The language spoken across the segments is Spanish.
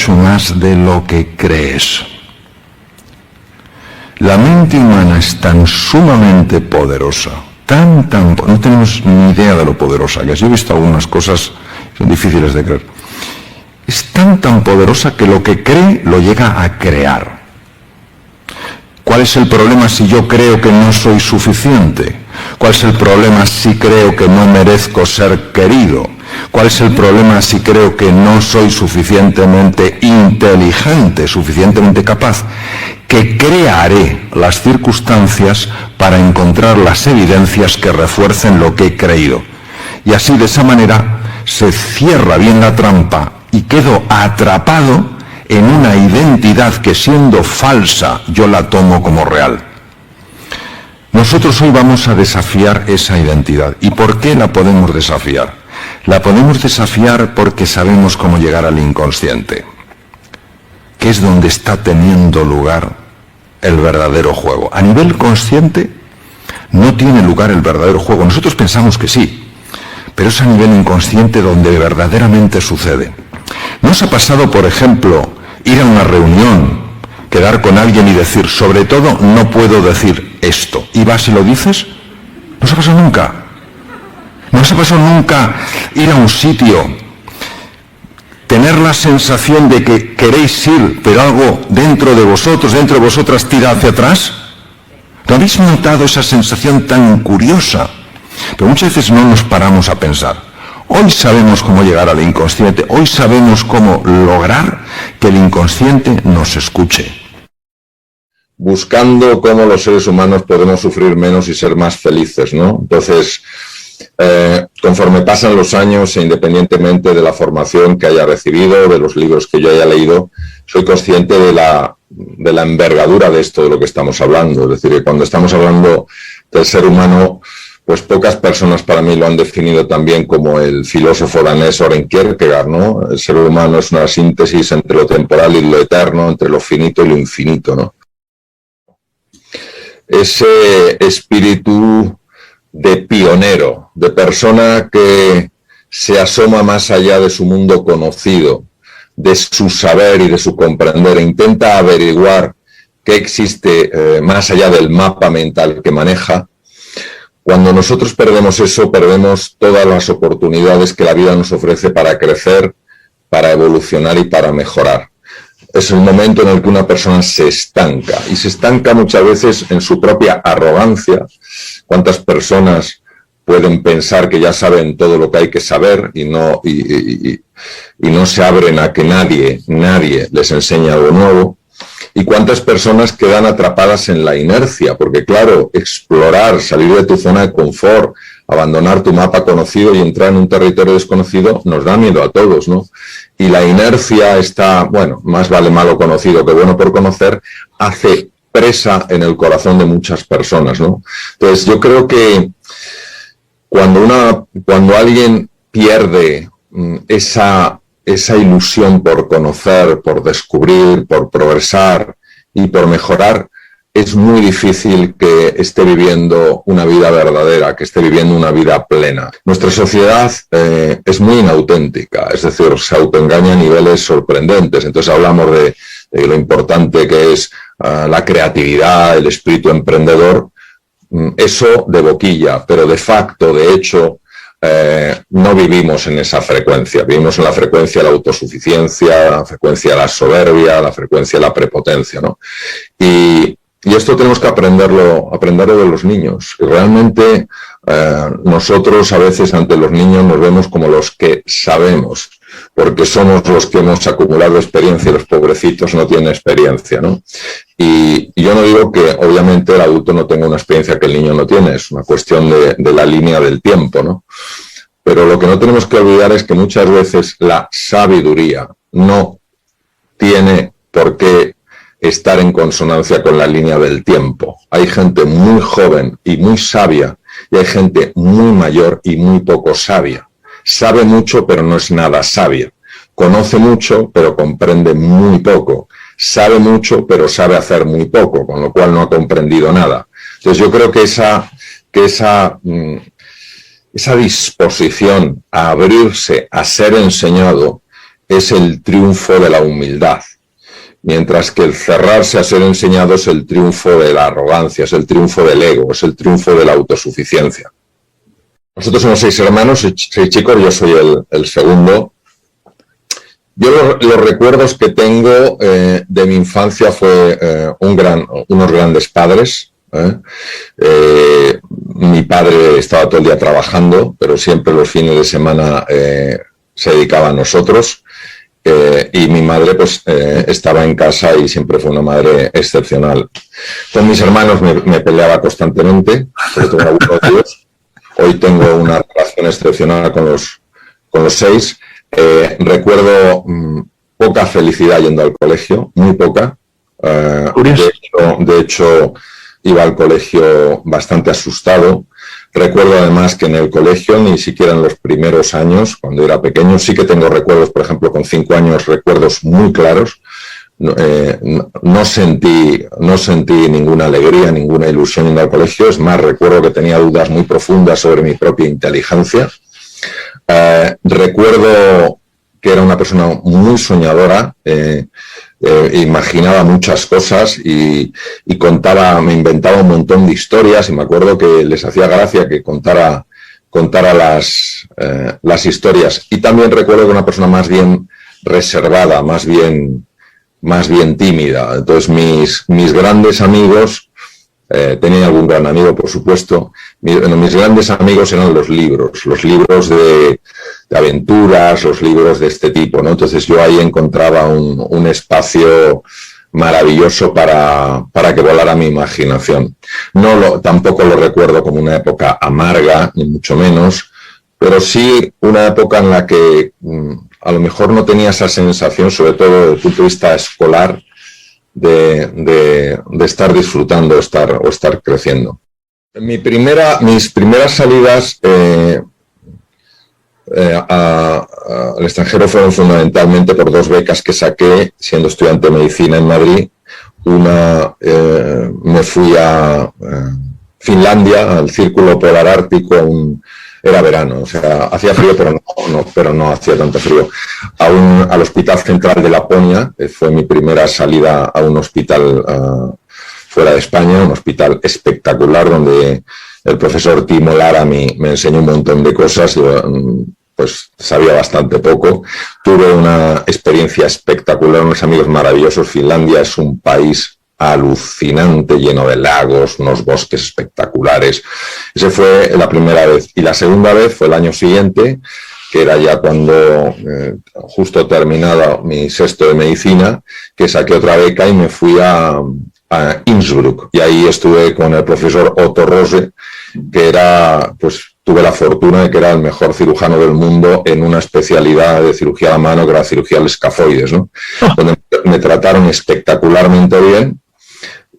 mucho más de lo que crees. La mente humana es tan sumamente poderosa, no tenemos ni idea de lo poderosa que es. Yo he visto algunas cosas que son difíciles de creer. Es tan poderosa que lo que cree lo llega a crear. ¿Cuál es el problema si yo creo que no soy suficiente? ¿Cuál es el problema si creo que no merezco ser querido? ¿Cuál es el problema si creo que no soy suficientemente inteligente, suficientemente capaz? Que crearé las circunstancias para encontrar las evidencias que refuercen lo que he creído. Y así, de esa manera, se cierra bien la trampa y quedo atrapado en una identidad que, siendo falsa, yo la tomo como real. Nosotros hoy vamos a desafiar esa identidad. ¿Y por qué la podemos desafiar? La podemos desafiar porque sabemos cómo llegar al inconsciente, que es donde está teniendo lugar el verdadero juego. A nivel consciente no tiene lugar el verdadero juego. Nosotros pensamos que sí, pero es a nivel inconsciente donde verdaderamente sucede. ¿No os ha pasado, por ejemplo, ir a una reunión, quedar con alguien y decir, sobre todo, no puedo decir esto? Y vas y lo dices. ¿No os ha pasado nunca? ¿No os ha pasado nunca ir a un sitio, tener la sensación de que queréis ir, pero algo dentro de vosotros, dentro de vosotras, tira hacia atrás? ¿No habéis notado esa sensación tan curiosa? Pero muchas veces no nos paramos a pensar. Hoy sabemos cómo llegar al inconsciente, hoy sabemos cómo lograr que el inconsciente nos escuche. Buscando cómo los seres humanos podemos sufrir menos y ser más felices, ¿no? Entonces, conforme pasan los años e independientemente de la formación que haya recibido, de los libros que yo haya leído, soy consciente de la envergadura de esto de lo que estamos hablando. Es decir, que cuando estamos hablando del ser humano, pues pocas personas para mí lo han definido también como el filósofo danés Søren Kierkegaard, ¿no? El ser humano es una síntesis entre lo temporal y lo eterno, entre lo finito y lo infinito, ¿no? Ese espíritu de pionero, de persona que se asoma más allá de su mundo conocido, de su saber y de su comprender, e intenta averiguar qué existe más allá del mapa mental que maneja. Cuando nosotros perdemos eso, perdemos todas las oportunidades que la vida nos ofrece para crecer, para evolucionar y para mejorar. Es el momento en el que una persona se estanca, y se estanca muchas veces en su propia arrogancia. ¿Cuántas personas pueden pensar que ya saben todo lo que hay que saber y no se abren a que nadie les enseñe algo nuevo? ¿Y cuántas personas quedan atrapadas en la inercia? Porque claro, explorar, salir de tu zona de confort, abandonar tu mapa conocido y entrar en un territorio desconocido nos da miedo a todos, ¿no? Y la inercia está, bueno, más vale malo conocido que bueno por conocer, hace presa en el corazón de muchas personas, ¿no? Entonces yo creo que cuando alguien pierde esa ilusión por conocer, por descubrir, por progresar y por mejorar, es muy difícil que esté viviendo una vida verdadera, que esté viviendo una vida plena. Nuestra sociedad es muy inauténtica, es decir, se autoengaña a niveles sorprendentes. Entonces hablamos de lo importante que es la creatividad, el espíritu emprendedor, eso de boquilla, pero de facto, de hecho, no vivimos en esa frecuencia, vivimos en la frecuencia de la autosuficiencia, la frecuencia de la soberbia, la frecuencia de la prepotencia, ¿no? Y esto tenemos que aprenderlo de los niños. Y realmente nosotros a veces ante los niños nos vemos como los que sabemos, porque somos los que hemos acumulado experiencia y los pobrecitos no tienen experiencia, ¿no? Y yo no digo que obviamente el adulto no tenga una experiencia que el niño no tiene, es una cuestión de la línea del tiempo, ¿no? Pero lo que no tenemos que olvidar es que muchas veces la sabiduría no tiene por qué estar en consonancia con la línea del tiempo. Hay gente muy joven y muy sabia, y hay gente muy mayor y muy poco sabia. Sabe mucho, pero no es nada sabia. Conoce mucho, pero comprende muy poco. Sabe mucho, pero sabe hacer muy poco, con lo cual no ha comprendido nada. Entonces yo creo que esa disposición a abrirse, a ser enseñado, es el triunfo de la humildad, mientras que el cerrarse a ser enseñado es el triunfo de la arrogancia, es el triunfo del ego, es el triunfo de la autosuficiencia. Nosotros somos 6 hermanos, 6 chicos, yo soy el segundo. Yo los recuerdos que tengo de mi infancia fue unos grandes padres. Mi padre estaba todo el día trabajando, pero siempre los fines de semana se dedicaba a nosotros. Y mi madre pues estaba en casa y siempre fue una madre excepcional. Con mis hermanos me peleaba constantemente, sobre todo algunos de ellos. Hoy tengo una relación excepcional con los 6. Recuerdo poca felicidad yendo al colegio, muy poca. De hecho, iba al colegio bastante asustado. Recuerdo además que en el colegio, ni siquiera en los primeros años, cuando era pequeño, sí que tengo recuerdos, por ejemplo, con 5 años, recuerdos muy claros. No sentí ninguna alegría, ninguna ilusión yendo al colegio. Es más, recuerdo que tenía dudas muy profundas sobre mi propia inteligencia. Recuerdo que era una persona muy soñadora, imaginaba muchas cosas y me inventaba un montón de historias, y me acuerdo que les hacía gracia que contara las historias. Y también recuerdo que una persona más bien reservada, más bien tímida. Entonces mis grandes amigos, tenía algún gran amigo, por supuesto, mis grandes amigos eran los libros de aventuras, los libros de este tipo, ¿no? Entonces yo ahí encontraba un espacio maravilloso para que volara mi imaginación. Tampoco lo recuerdo como una época amarga, ni mucho menos, pero sí una época en la que a lo mejor no tenía esa sensación, sobre todo desde el punto de vista escolar, de estar disfrutando o estar creciendo. Mis primeras salidas al extranjero fueron fundamentalmente por 2 becas que saqué siendo estudiante de medicina en Madrid. Una, me fui a Finlandia, al Círculo Polar Ártico. Era verano, o sea, hacía frío, pero no hacía tanto frío. Al Hospital Central de Laponia, fue mi primera salida a un hospital fuera de España, un hospital espectacular donde el profesor Timo Lara me enseñó un montón de cosas. Yo, pues sabía bastante poco. Tuve una experiencia espectacular, unos amigos maravillosos. Finlandia es un país alucinante, lleno de lagos, unos bosques espectaculares. Esa fue la primera vez. Y la segunda vez fue el año siguiente, que era ya cuando justo terminado mi 6º de medicina, que saqué otra beca y me fui a Innsbruck. Y ahí estuve con el profesor Otto Rose, que era, pues tuve la fortuna de que era el mejor cirujano del mundo en una especialidad de cirugía a la mano, que era cirugía al escafoides, ¿no? Donde me trataron espectacularmente bien,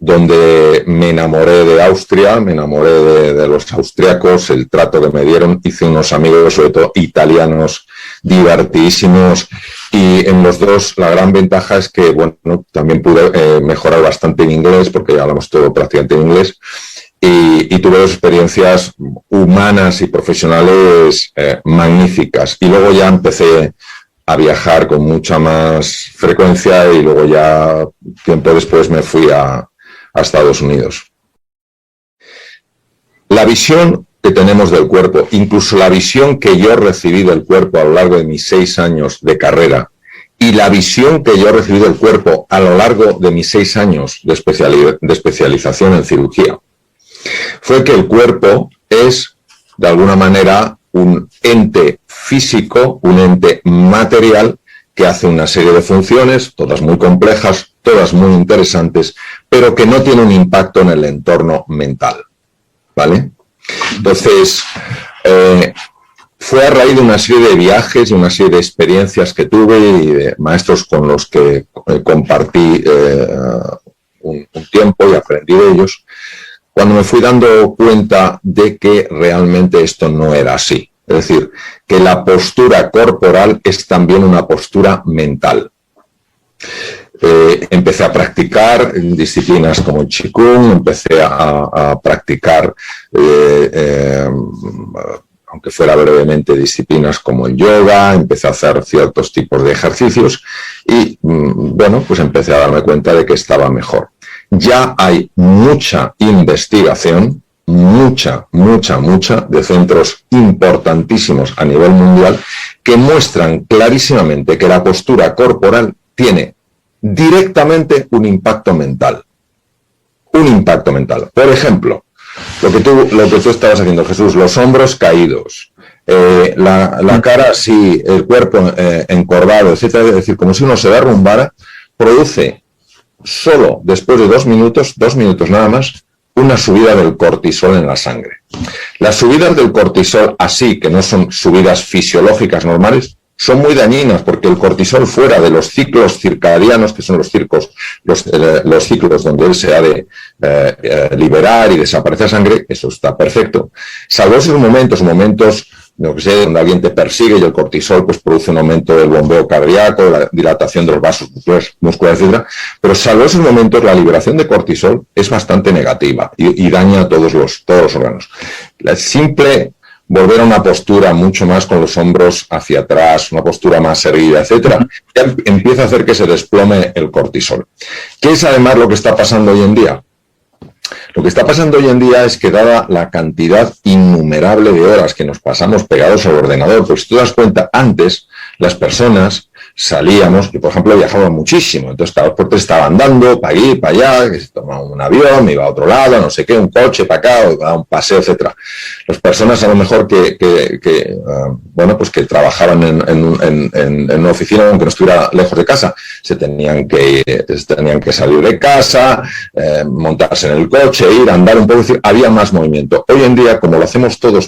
donde me enamoré de Austria, me enamoré de los austriacos, el trato que me dieron. Hice unos amigos, sobre todo italianos, divertidísimos, y en los dos la gran ventaja es que, bueno, también pude mejorar bastante en inglés, porque hablamos todo prácticamente en inglés, y tuve 2 experiencias humanas y profesionales magníficas. Y luego ya empecé a viajar con mucha más frecuencia, y luego ya tiempo después me fui a Estados Unidos. La visión que tenemos del cuerpo, incluso la visión que yo recibí del cuerpo a lo largo de mis 6 años de carrera, y la visión que yo recibí del cuerpo a lo largo de mis 6 años de especialización en cirugía, fue que el cuerpo es, de alguna manera, un ente físico, un ente material, que hace una serie de funciones, todas muy complejas, todas muy interesantes, pero que no tiene un impacto en el entorno mental, ¿vale? Entonces, fue a raíz de una serie de viajes y una serie de experiencias que tuve y de maestros con los que compartí un tiempo y aprendí de ellos, cuando me fui dando cuenta de que realmente esto no era así. Es decir, que la postura corporal es también una postura mental. Empecé a practicar disciplinas como el Qigong, empecé a practicar aunque fuera brevemente, disciplinas como el yoga, empecé a hacer ciertos tipos de ejercicios y, bueno, pues empecé a darme cuenta de que estaba mejor. Ya hay mucha investigación, mucha, de centros importantísimos a nivel mundial que muestran clarísimamente que la postura corporal tiene directamente un impacto mental. Un impacto mental. Por ejemplo, lo que tú estabas haciendo, Jesús, los hombros caídos, la cara así, el cuerpo encorvado, etcétera, es decir, como si uno se derrumbara, produce solo después de 2 minutos nada más, una subida del cortisol en la sangre. Las subidas del cortisol así, que no son subidas fisiológicas normales, son muy dañinas porque el cortisol fuera de los ciclos circadianos, que son los ciclos donde él se ha de liberar y desaparecer sangre, eso está perfecto. Salvo esos momentos, no que sé, donde alguien te persigue y el cortisol pues produce un aumento del bombeo cardíaco, la dilatación de los vasos musculares, etc. Pero salvo esos momentos, la liberación de cortisol es bastante negativa y daña a todos los órganos. La simple volver a una postura mucho más con los hombros hacia atrás, una postura más erguida, etcétera, ya empieza a hacer que se desplome el cortisol. ¿Qué es además lo que está pasando hoy en día? Lo que está pasando hoy en día es que, dada la cantidad innumerable de horas que nos pasamos pegados al ordenador, pues si tú te das cuenta, antes las personas salíamos, y por ejemplo viajaba muchísimo, entonces cada dos estaba andando para aquí, para allá, que se tomaba un avión, me iba a otro lado, no sé qué, un coche para acá, o a un paseo, etcétera. Las personas a lo mejor bueno, pues que trabajaban en una oficina, aunque no estuviera lejos de casa, se tenían que salir de casa, montarse en el coche, ir, andar un poco, es decir, había más movimiento. Hoy en día, como lo hacemos todo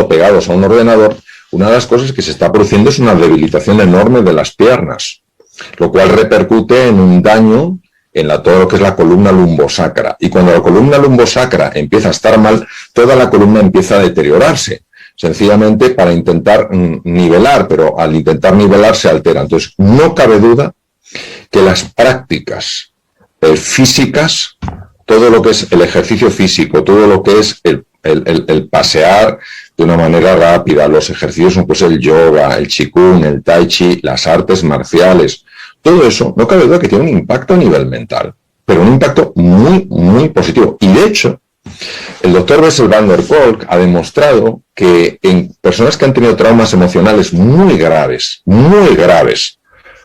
pegados a un ordenador, una de las cosas que se está produciendo es una debilitación enorme de las piernas, lo cual repercute en un daño en todo lo que es la columna lumbosacra. Y cuando la columna lumbosacra empieza a estar mal, toda la columna empieza a deteriorarse, sencillamente para intentar nivelar, pero al intentar nivelar se altera. Entonces, no cabe duda que las prácticas físicas, todo lo que es el ejercicio físico, todo lo que es el pasear de una manera rápida, los ejercicios, pues el yoga, el qigong, el tai chi, las artes marciales, todo eso, no cabe duda que tiene un impacto a nivel mental, pero un impacto muy, muy positivo. Y de hecho, el doctor Bessel van der Kolk ha demostrado que en personas que han tenido traumas emocionales muy graves,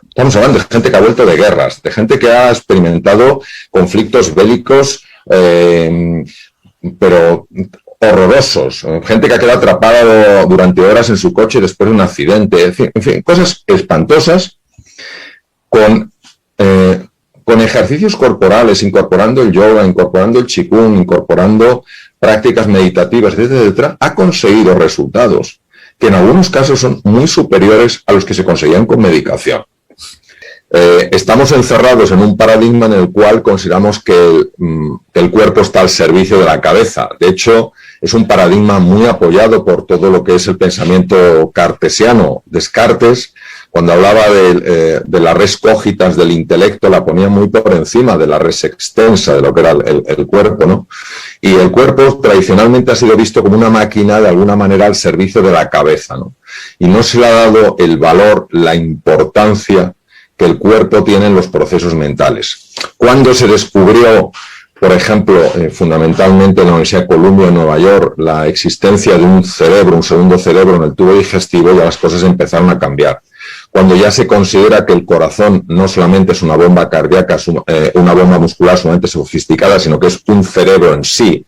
estamos hablando de gente que ha vuelto de guerras, de gente que ha experimentado conflictos bélicos, pero horrorosos, gente que ha quedado atrapada durante horas en su coche después de un accidente, en fin, cosas espantosas, con ejercicios corporales, incorporando el yoga, incorporando el qigong, incorporando prácticas meditativas, etcétera, ha conseguido resultados que en algunos casos son muy superiores a los que se conseguían con medicación. Estamos encerrados en un paradigma en el cual consideramos que el cuerpo está al servicio de la cabeza. De hecho, es un paradigma muy apoyado por todo lo que es el pensamiento cartesiano. Descartes, cuando hablaba de la res cogitas del intelecto, la ponía muy por encima de la res extensa, de lo que era el cuerpo, ¿no? Y el cuerpo tradicionalmente ha sido visto como una máquina, de alguna manera, al servicio de la cabeza, ¿no? Y no se le ha dado el valor, la importancia que el cuerpo tiene en los procesos mentales. Cuando se descubrió, por ejemplo, fundamentalmente en la Universidad de Columbia, en Nueva York, la existencia de un cerebro, un segundo cerebro en el tubo digestivo, ya las cosas empezaron a cambiar. Cuando ya se considera que el corazón no solamente es una bomba cardíaca, una bomba muscular sumamente sofisticada, sino que es un cerebro en sí,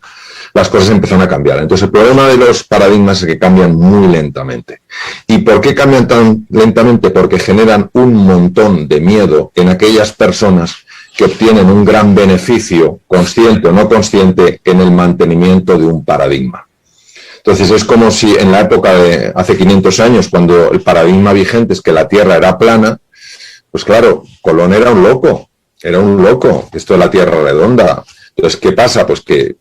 las cosas empezaron a cambiar. Entonces, el problema de los paradigmas es que cambian muy lentamente. ¿Y por qué cambian tan lentamente? Porque generan un montón de miedo en aquellas personas que obtienen un gran beneficio, consciente o no consciente, en el mantenimiento de un paradigma. Entonces, es como si en la época de hace 500 años, cuando el paradigma vigente es que la Tierra era plana, pues claro, Colón era un loco, esto de la Tierra redonda. Entonces, ¿qué pasa? Pues que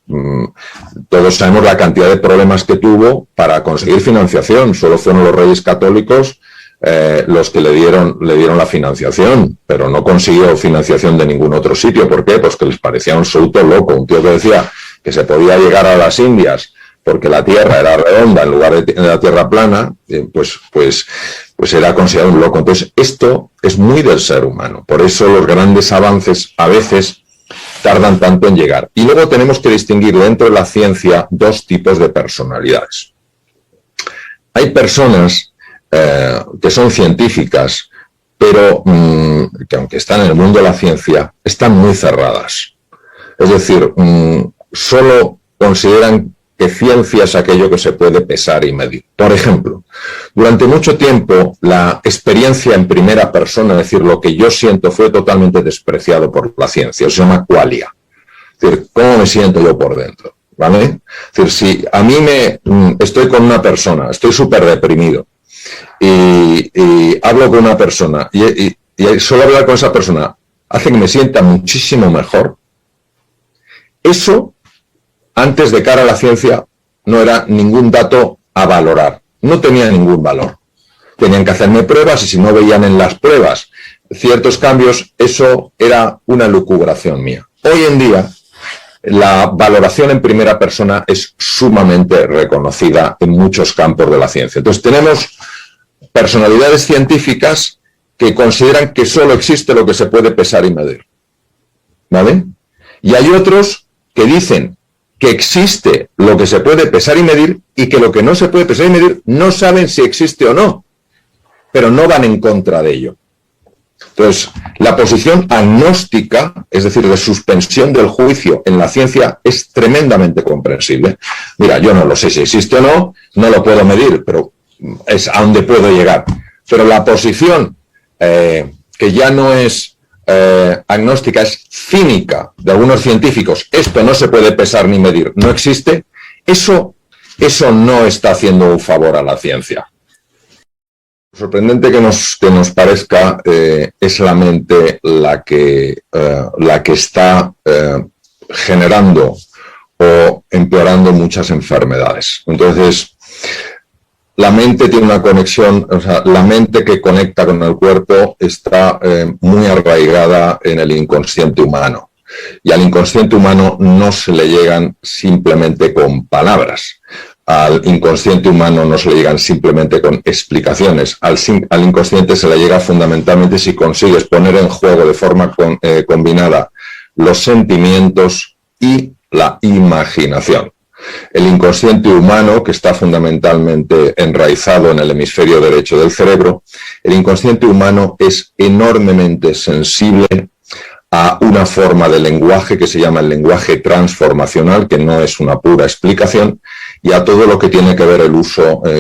todos sabemos la cantidad de problemas que tuvo para conseguir financiación. Solo fueron los reyes católicos los que le dieron la financiación, pero no consiguió financiación de ningún otro sitio. ¿Por qué? Pues que les parecía un absoluto loco. Un tío que decía que se podía llegar a las Indias porque la Tierra era redonda en lugar de la Tierra plana, pues era considerado un loco. Entonces, esto es muy del ser humano. Por eso los grandes avances a veces tardan tanto en llegar. Y luego tenemos que distinguir dentro de la ciencia dos tipos de personalidades. Hay personas que son científicas, pero que aunque están en el mundo de la ciencia, están muy cerradas. Es decir, solo consideran que ciencia es aquello que se puede pesar y medir. Por ejemplo, durante mucho tiempo la experiencia en primera persona, es decir, lo que yo siento, fue totalmente despreciado por la ciencia. Se llama qualia. Es decir, ¿cómo me siento yo por dentro? ¿Vale? Es decir, si a mí estoy con una persona, estoy súper deprimido y hablo con una persona y solo hablar con esa persona hace que me sienta muchísimo mejor, eso antes de cara a la ciencia no era ningún dato a valorar, no tenía ningún valor. Tenían que hacerme pruebas y si no veían en las pruebas ciertos cambios, eso era una lucubración mía. Hoy en día, la valoración en primera persona es sumamente reconocida en muchos campos de la ciencia. Entonces tenemos personalidades científicas que consideran que solo existe lo que se puede pesar y medir, ¿vale? Y hay otros que dicen que existe lo que se puede pesar y medir y que lo que no se puede pesar y medir no saben si existe o no, pero no van en contra de ello. Entonces, la posición agnóstica, es decir, de suspensión del juicio en la ciencia, es tremendamente comprensible. Mira, yo no lo sé si existe o no, no lo puedo medir, pero es a donde puedo llegar. Pero la posición que ya no es agnóstica, es cínica de algunos científicos, esto no se puede pesar ni medir, no existe, eso no está haciendo un favor a la ciencia. Sorprendente que nos parezca es la mente la que está generando o empeorando muchas enfermedades. Entonces, la mente tiene una conexión, o sea, la mente que conecta con el cuerpo está muy arraigada en el inconsciente humano. Y al inconsciente humano no se le llegan simplemente con palabras. Al inconsciente humano no se le llegan simplemente con explicaciones. Al inconsciente se le llega fundamentalmente si consigues poner en juego de forma combinada los sentimientos y la imaginación. El inconsciente humano, que está fundamentalmente enraizado en el hemisferio derecho del cerebro, el inconsciente humano es enormemente sensible a una forma de lenguaje que se llama el lenguaje transformacional, que no es una pura explicación, y a todo lo que tiene que ver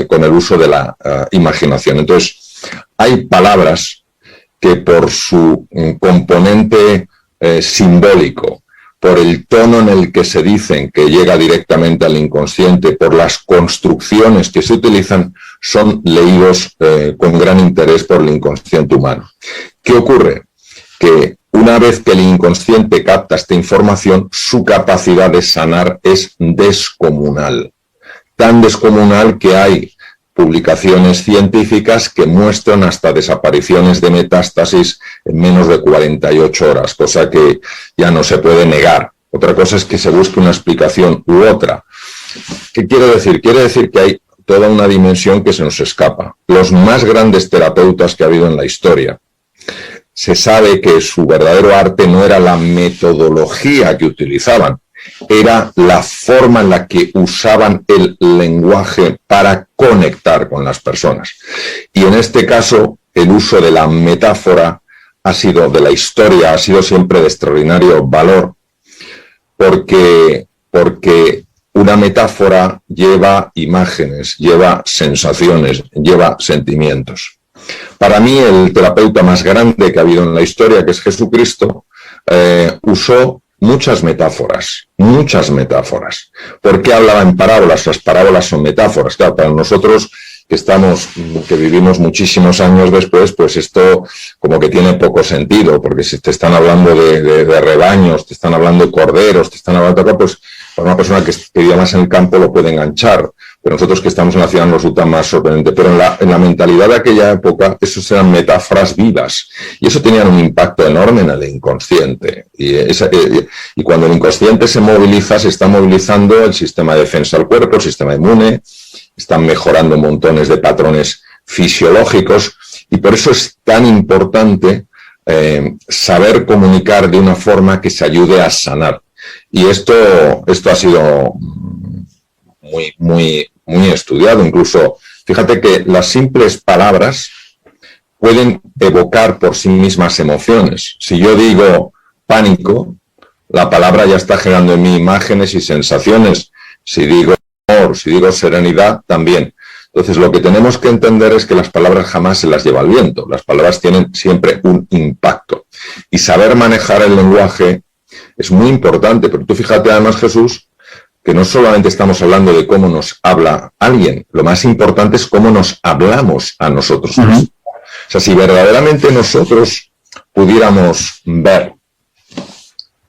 con el uso de la imaginación. Entonces, hay palabras que por su componente simbólico, por el tono en el que se dicen, que llega directamente al inconsciente, por las construcciones que se utilizan, son leídos con gran interés por el inconsciente humano. ¿Qué ocurre? Que una vez que el inconsciente capta esta información, su capacidad de sanar es descomunal. Tan descomunal que hay publicaciones científicas que muestran hasta desapariciones de metástasis en menos de 48 horas, cosa que ya no se puede negar. Otra cosa es que se busque una explicación u otra. ¿Qué quiere decir? Quiere decir que hay toda una dimensión que se nos escapa. Los más grandes terapeutas que ha habido en la historia, se sabe que su verdadero arte no era la metodología que utilizaban, era la forma en la que usaban el lenguaje para conectar con las personas. Y en este caso, el uso de la metáfora de la historia ha sido siempre de extraordinario valor, porque una metáfora lleva imágenes, lleva sensaciones, lleva sentimientos. Para mí, el terapeuta más grande que ha habido en la historia, que es Jesucristo, usó muchas metáforas. ¿Por qué hablaba en parábolas? Las parábolas son metáforas. Claro, para nosotros que vivimos muchísimos años después, pues esto como que tiene poco sentido, porque si te están hablando de rebaños, te están hablando de corderos, te están hablando de acá, pues para una persona que vive más en el campo lo puede enganchar. pero nosotros que estamos en la ciudad nos resulta más sorprendente. Pero en la mentalidad de aquella época, esos eran metáforas vivas y eso tenía un impacto enorme en el inconsciente. Y cuando el inconsciente se moviliza, se está movilizando el sistema de defensa del cuerpo, el sistema inmune, están mejorando montones de patrones fisiológicos y por eso es tan importante saber comunicar de una forma que se ayude a sanar. Y esto ha sido muy estudiado. Incluso, fíjate que las simples palabras pueden evocar por sí mismas emociones. Si yo digo pánico, la palabra ya está generando en mí imágenes y sensaciones. Si digo amor, si digo serenidad, también. Entonces, lo que tenemos que entender es que las palabras jamás se las lleva el viento. Las palabras tienen siempre un impacto. Y saber manejar el lenguaje es muy importante. Pero tú fíjate además, Jesús, que no solamente estamos hablando de cómo nos habla alguien, lo más importante es cómo nos hablamos a nosotros mismos. O sea, si verdaderamente nosotros pudiéramos ver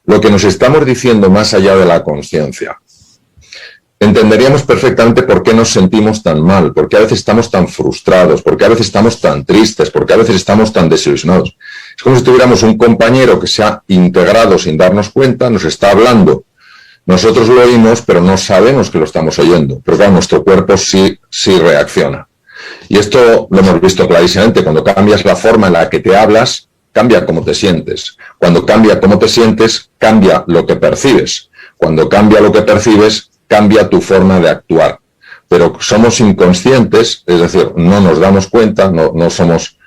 lo que nos estamos diciendo más allá de la conciencia, entenderíamos perfectamente por qué nos sentimos tan mal, por qué a veces estamos tan frustrados, por qué a veces estamos tan tristes, por qué a veces estamos tan desilusionados. Es como si tuviéramos un compañero que se ha integrado sin darnos cuenta, nos está hablando. Nosotros lo oímos, pero no sabemos que lo estamos oyendo. Pero claro, nuestro cuerpo sí reacciona. Y esto lo hemos visto clarísimamente. Cuando cambias la forma en la que te hablas, cambia cómo te sientes. Cuando cambia cómo te sientes, cambia lo que percibes. Cuando cambia lo que percibes, cambia tu forma de actuar. Pero somos inconscientes, es decir, no nos damos cuenta, no estamos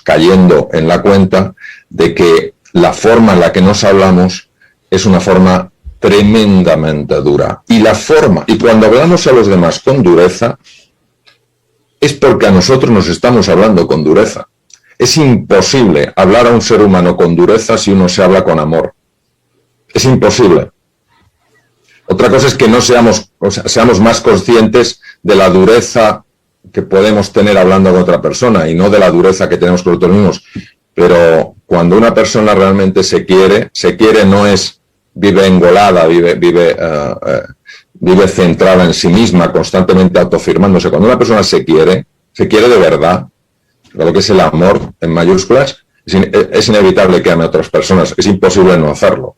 cayendo en la cuenta de que la forma en la que nos hablamos es una forma tremendamente dura. Y cuando hablamos a los demás con dureza, es porque a nosotros nos estamos hablando con dureza. Es imposible hablar a un ser humano con dureza si uno se habla con amor. Es imposible. Otra cosa es que seamos más conscientes de la dureza que podemos tener hablando con otra persona y no de la dureza que tenemos con nosotros mismos. Pero cuando una persona realmente se quiere no es vive engolada, vive centrada en sí misma, constantemente autoafirmándose. Cuando una persona se quiere de verdad, lo que es el amor en mayúsculas, es inevitable que ame a otras personas, es imposible no hacerlo.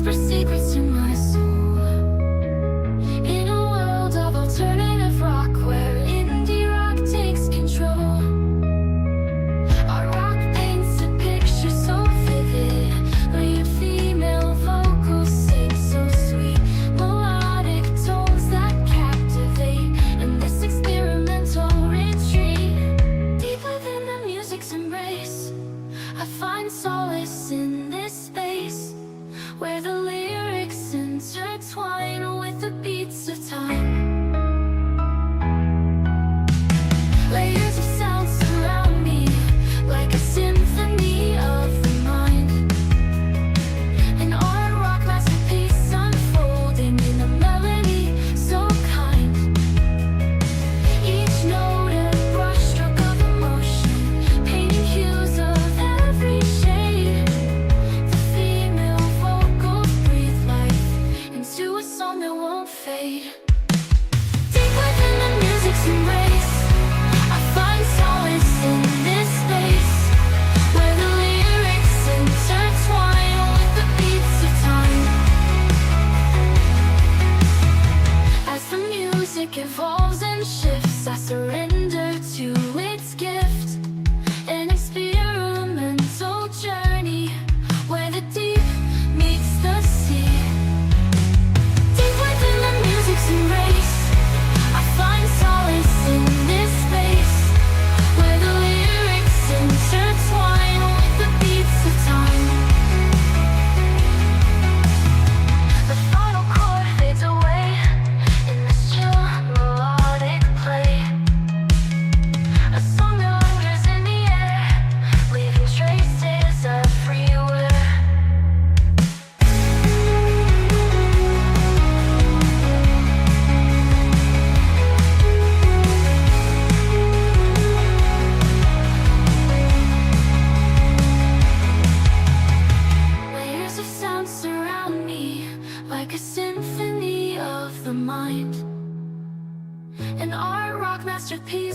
whisper secrets to my soul. In a world of alternative rock where indie rock takes control, our rock paints a picture so vivid. Lead female vocals sing so sweet, melodic tones that captivate. In this experimental retreat, deep within the music's embrace, I find solace in this space where the lyrics intertwine with the beats of time. Layers of sound surround me like a symphony of the mind. An art rock masterpiece unfolding in a melody so kind. Each note a brushstroke of emotion, painting hues of every shade. The female vocals breathe life into a song that won't fade. Deep within the music's embrace, I find solace in this space where the lyrics intertwine with the beats of time. As the music evolves and shifts, I surrender to its gift. An experimental journey where the deep meets the sea. Deep within the music's embrace, I find solace in this space where the lyrics intertwine with the beats of time. The final chord fades away in this chill melodic play. A song that lingers in the air, leaving traces everywhere. Layers of sound surround me like a symphony of the mind. An art rock masterpiece